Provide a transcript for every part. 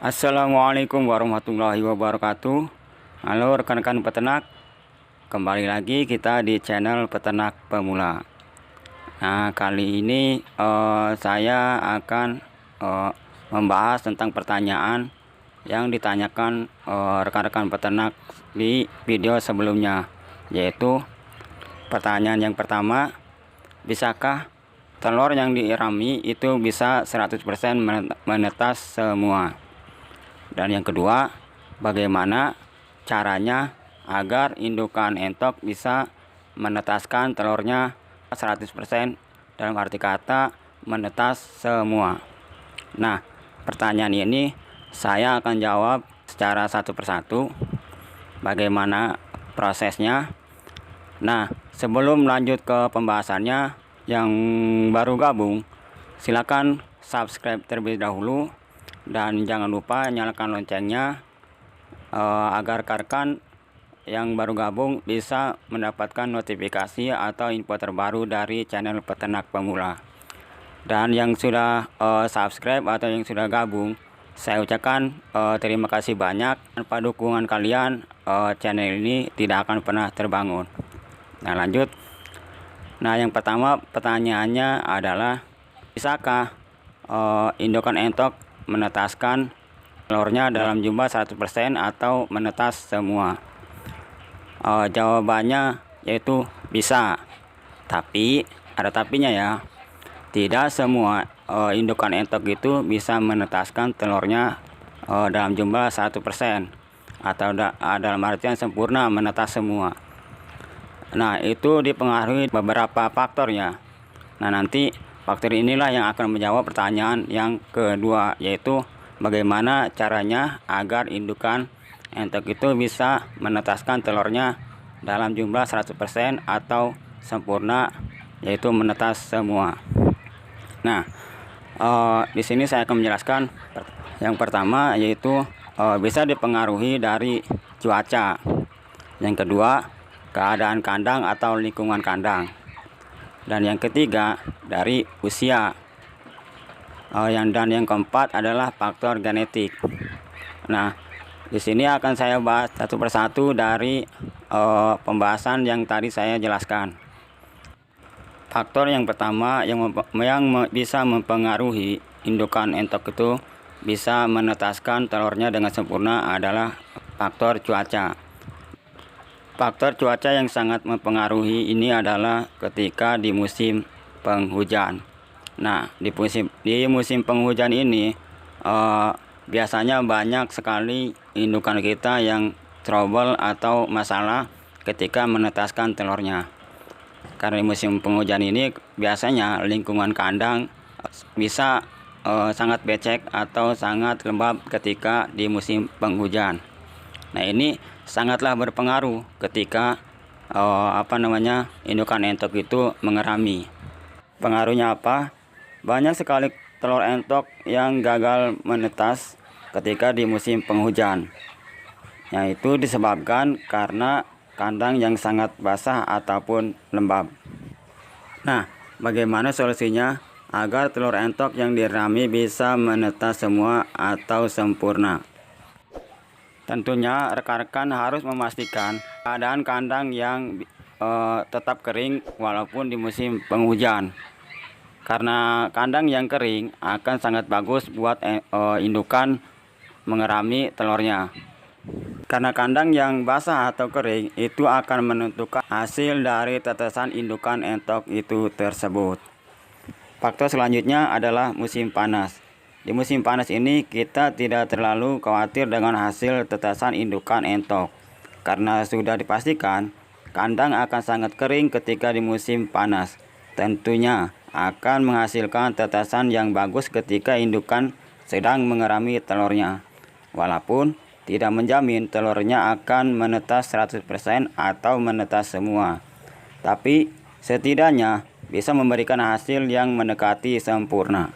Assalamualaikum warahmatullahi wabarakatuh. Halo rekan-rekan peternak, kembali lagi kita di channel Peternak Pemula. Nah, kali ini saya akan membahas tentang pertanyaan yang ditanyakan rekan-rekan peternak di video sebelumnya, yaitu pertanyaan yang pertama, bisakah telur yang diirami itu bisa 100% menetas semua? Dan yang kedua, bagaimana caranya agar indukan entok bisa menetaskan telurnya 100%, dalam arti kata menetas semua. Nah, pertanyaan ini saya akan jawab secara satu persatu bagaimana prosesnya. Nah, sebelum lanjut ke pembahasannya, yang baru gabung silakan subscribe terlebih dahulu dan jangan lupa nyalakan loncengnya agar rekan yang baru gabung bisa mendapatkan notifikasi atau info terbaru dari channel Peternak Pemula. Dan yang sudah subscribe atau yang sudah gabung, saya ucapkan terima kasih banyak. Tanpa dukungan kalian, channel ini tidak akan pernah terbangun. Nah, lanjut. Nah, yang pertama pertanyaannya adalah, bisakah indukan entok menetaskan telurnya dalam jumlah 100% atau menetas semua? Jawabannya yaitu bisa, tapi ada tapinya ya. Tidak semua indukan entok itu bisa menetaskan telurnya dalam jumlah 100% atau dalam artian sempurna menetas semua. Nah, itu dipengaruhi beberapa faktornya. Nah, nanti faktor inilah yang akan menjawab pertanyaan yang kedua, yaitu bagaimana caranya agar indukan entok itu bisa menetaskan telurnya dalam jumlah 100% atau sempurna, yaitu menetas semua. Nah, di sini saya akan menjelaskan yang pertama, yaitu bisa dipengaruhi dari cuaca. Yang kedua, keadaan kandang atau lingkungan kandang. Dan yang ketiga, dari usia. Dan yang keempat adalah faktor genetik. Nah, di sini akan saya bahas satu persatu dari pembahasan yang tadi saya jelaskan. Faktor yang pertama yang bisa mempengaruhi indukan entok itu bisa menetaskan telurnya dengan sempurna adalah faktor cuaca. Faktor cuaca yang sangat mempengaruhi ini adalah ketika di musim penghujan. Nah, di musim penghujan ini biasanya banyak sekali indukan kita yang trouble atau masalah ketika menetaskan telurnya. Karena di musim penghujan ini biasanya lingkungan kandang bisa sangat becek atau sangat lembab ketika di musim penghujan. Nah, ini sangatlah berpengaruh ketika indukan entok itu mengerami. Pengaruhnya apa? Banyak sekali telur entok yang gagal menetas ketika di musim penghujan. Yaitu disebabkan karena kandang yang sangat basah ataupun lembab. Nah, bagaimana solusinya agar telur entok yang dirami bisa menetas semua atau sempurna? Tentunya rekan-rekan harus memastikan keadaan kandang yang tetap kering walaupun di musim penghujan. Karena kandang yang kering akan sangat bagus buat indukan mengerami telurnya. Karena kandang yang basah atau kering itu akan menentukan hasil dari tetesan indukan entok itu tersebut. Faktor selanjutnya adalah musim panas. Di musim panas ini kita tidak terlalu khawatir dengan hasil tetesan indukan entok, karena sudah dipastikan kandang akan sangat kering ketika di musim panas. Tentunya akan menghasilkan tetesan yang bagus ketika indukan sedang mengerami telurnya. Walaupun tidak menjamin telurnya akan menetas 100% atau menetas semua, tapi setidaknya bisa memberikan hasil yang mendekati sempurna.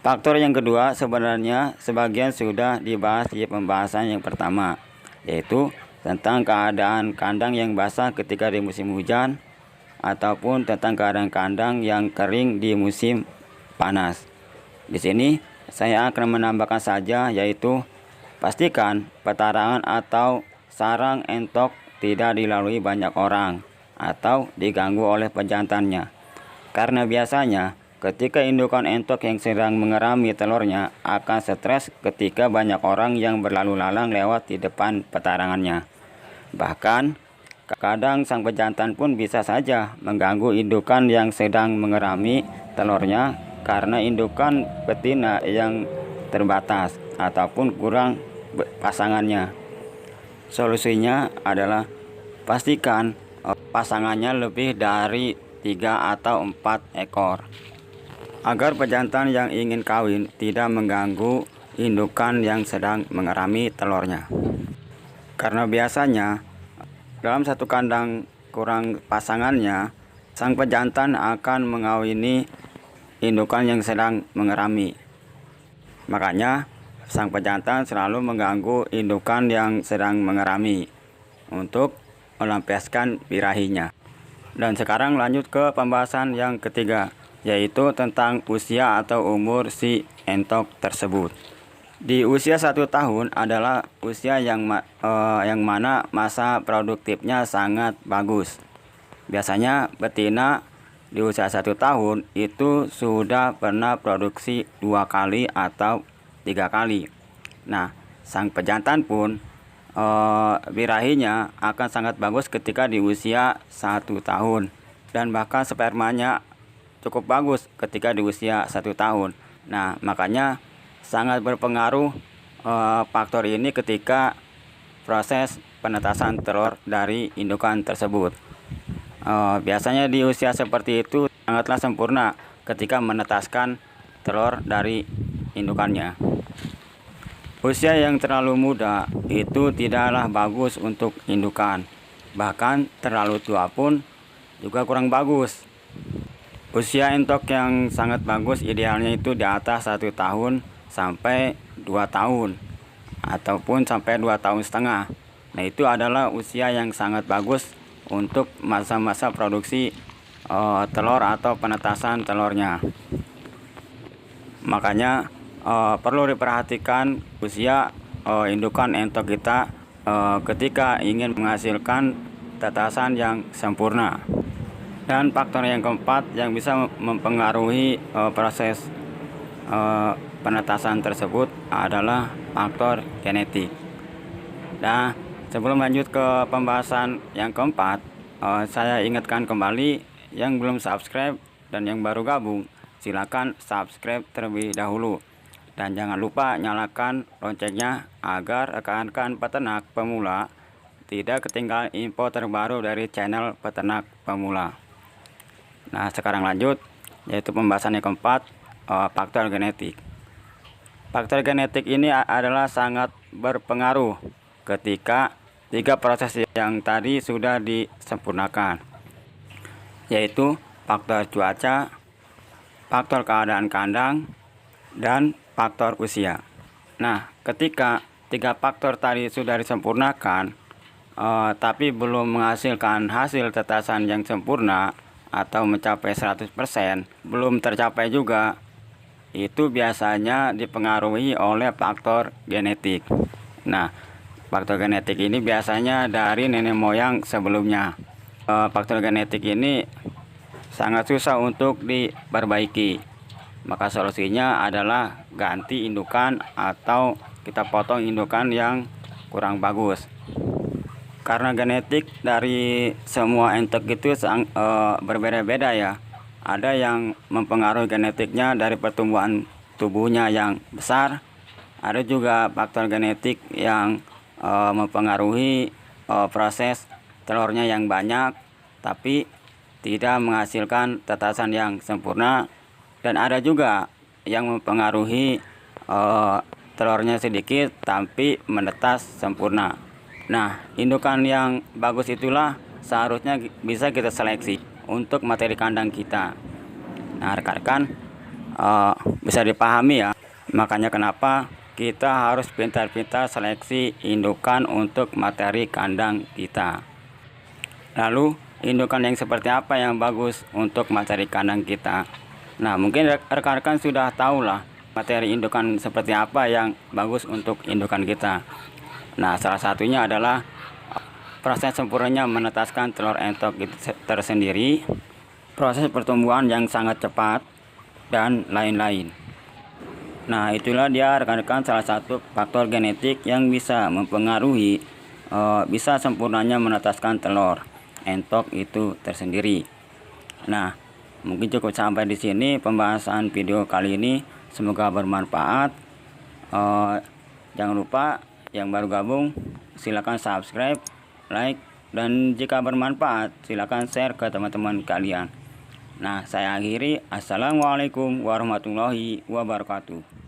Faktor yang kedua sebenarnya sebagian sudah dibahas di pembahasan yang pertama, yaitu tentang keadaan kandang yang basah ketika di musim hujan ataupun tentang keadaan kandang yang kering di musim panas. Di sini Saya akan menambahkan saja, yaitu pastikan petarangan atau sarang entok tidak dilalui banyak orang atau diganggu oleh pejantannya. Karena biasanya ketika indukan entok yang sedang mengerami telurnya akan stres ketika banyak orang yang berlalu lalang lewat di depan petarangannya. Bahkan kadang sang pejantan pun bisa saja mengganggu indukan yang sedang mengerami telurnya karena indukan betina yang terbatas ataupun kurang pasangannya. Solusinya adalah pastikan pasangannya lebih dari 3 atau 4 ekor agar pejantan yang ingin kawin tidak mengganggu indukan yang sedang mengerami telurnya. Karena biasanya dalam satu kandang kurang pasangannya, sang pejantan akan mengawini indukan yang sedang mengerami. Makanya sang pejantan selalu mengganggu indukan yang sedang mengerami untuk melampiaskan birahinya. Dan sekarang lanjut ke pembahasan yang ketiga, yaitu tentang usia atau umur si entok tersebut. Di usia 1 tahun adalah usia yang mana masa produktifnya sangat bagus. Biasanya betina di usia 1 tahun itu sudah pernah produksi 2 kali atau 3 kali. Nah, sang pejantan pun birahinya akan sangat bagus ketika di usia 1 tahun, dan bahkan spermanya cukup bagus ketika di usia 1 tahun. Nah, makanya sangat berpengaruh faktor ini ketika proses penetasan telur dari indukan tersebut. Biasanya di usia seperti itu sangatlah sempurna ketika menetaskan telur dari indukannya. Usia yang terlalu muda itu tidaklah bagus untuk indukan, bahkan terlalu tua pun juga kurang bagus. Usia entok yang sangat bagus idealnya itu di atas 1 tahun sampai 2 tahun ataupun sampai 2 tahun setengah. Nah, itu adalah usia yang sangat bagus untuk masa-masa produksi telur atau penetasan telurnya. Makanya perlu diperhatikan usia indukan entok kita ketika ingin menghasilkan tetasan yang sempurna. Dan faktor yang keempat yang bisa mempengaruhi proses penetasan tersebut adalah faktor genetik. Nah, sebelum lanjut ke pembahasan yang keempat, saya ingatkan kembali yang belum subscribe dan yang baru gabung, silakan subscribe terlebih dahulu. Dan jangan lupa nyalakan loncengnya agar rekan-rekan peternak pemula tidak ketinggalan info terbaru dari channel Peternak Pemula. Nah, sekarang lanjut, yaitu pembahasan yang keempat, faktor genetik. Faktor genetik ini adalah sangat berpengaruh ketika 3 proses yang tadi sudah disempurnakan, yaitu faktor cuaca, faktor keadaan kandang, dan faktor usia. Nah, ketika 3 faktor tadi sudah disempurnakan, tapi belum menghasilkan hasil tetasan yang sempurna atau mencapai 100%, belum tercapai juga, itu biasanya dipengaruhi oleh faktor genetik. Nah, faktor genetik ini biasanya dari nenek moyang sebelumnya. Faktor genetik ini sangat susah untuk diperbaiki. Maka solusinya adalah ganti indukan atau kita potong indukan yang kurang bagus. Karena genetik dari semua entok itu berbeda-beda ya. Ada yang mempengaruhi genetiknya dari pertumbuhan tubuhnya yang besar. Ada juga faktor genetik yang mempengaruhi proses telurnya yang banyak, tapi tidak menghasilkan tetasan yang sempurna. Dan ada juga yang mempengaruhi telurnya sedikit tapi menetas sempurna. Nah, indukan yang bagus itulah seharusnya bisa kita seleksi untuk materi kandang kita. Nah, rekan-rekan bisa dipahami ya. Makanya kenapa kita harus pintar-pintar seleksi indukan untuk materi kandang kita. Lalu, indukan yang seperti apa yang bagus untuk materi kandang kita? Nah, mungkin rekan-rekan sudah tahu lah materi indukan seperti apa yang bagus untuk indukan kita. Nah, salah satunya adalah proses sempurnanya menetaskan telur entok itu tersendiri, proses pertumbuhan yang sangat cepat, dan lain-lain. Nah, itulah dia rekan-rekan salah satu faktor genetik yang bisa mempengaruhi bisa sempurnanya menetaskan telur entok itu tersendiri. Nah, mungkin cukup sampai di sini pembahasan video kali ini. Semoga bermanfaat. Jangan lupa yang baru gabung silakan subscribe, like, dan jika bermanfaat silakan share ke teman-teman kalian. Nah, saya akhiri. Assalamualaikum warahmatullahi wabarakatuh.